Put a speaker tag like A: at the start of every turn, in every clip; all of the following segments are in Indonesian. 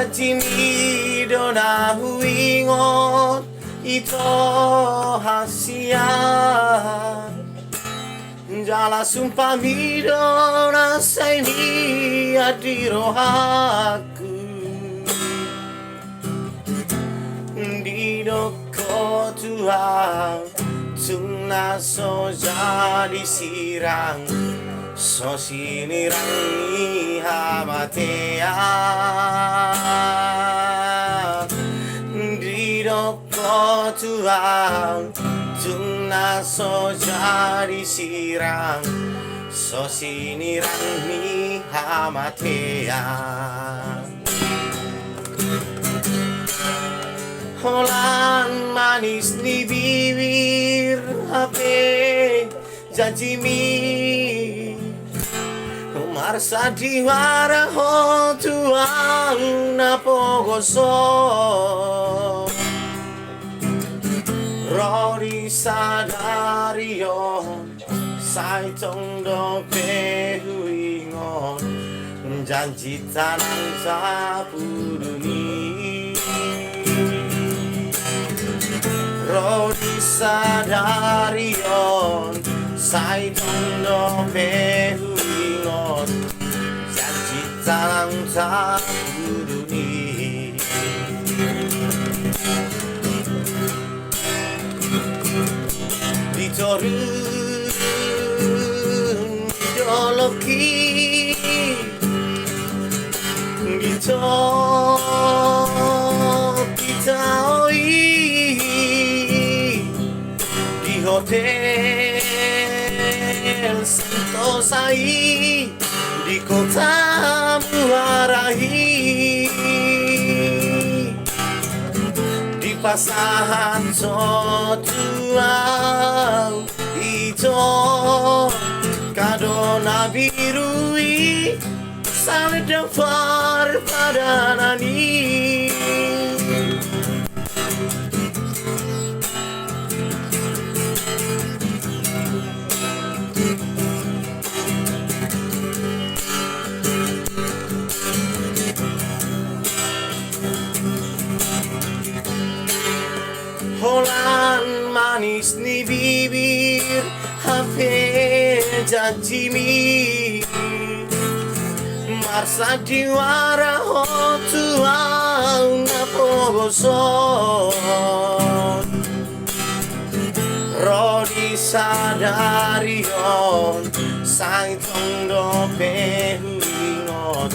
A: Jajimi dona huingon ito hasia Jala sumpah mi dona saini adirohaku Didoko Tuhan Tuna so jadi sirang So sinirang ni hamatean Didoko Tuhan Tuna so jadi sirang So sinirang ni hamatean Holan manis ni bibir Hape janji Marsa diwara ho tuang na pogoso Rori sadario Sai tong do pehuingon Janji tanang sapuruni Rodi sadarion Sai tondo pehuingon Janji tanang sapuruni Ditorun ideologi Ditorun Hotel Sentosai di kota Muarahi di pasahan Sotuau itu kadona birui saling daftar pada nani Holan manis ni bibir Hape janjimi Marsa diwara ho tuang na pogoson Rodi sadarion Sang tondo pehuingon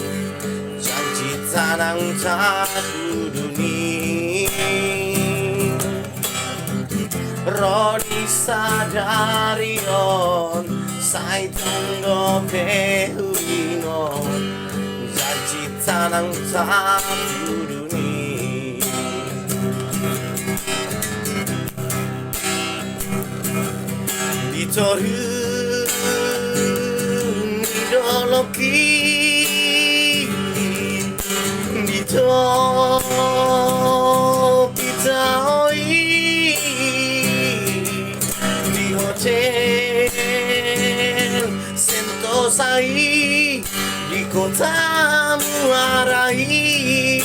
A: Janji tanang takuduni Rodi sadarion Sai tondo pehuingon Janji tanang takuduni Ditorun ideologi Ditopitaoi Di hotel Sentosai Di kota Muarahi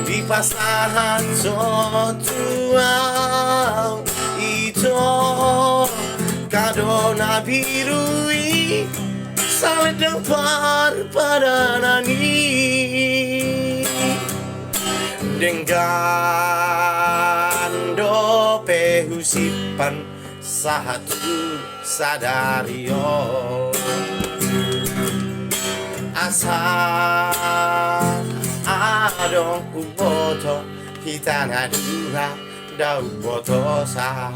A: Di pasahan Sotuau itu kadona birui saling daftar pada nani dengan do pehusipan satu sadario asa adong uboto hitana dua dau botosa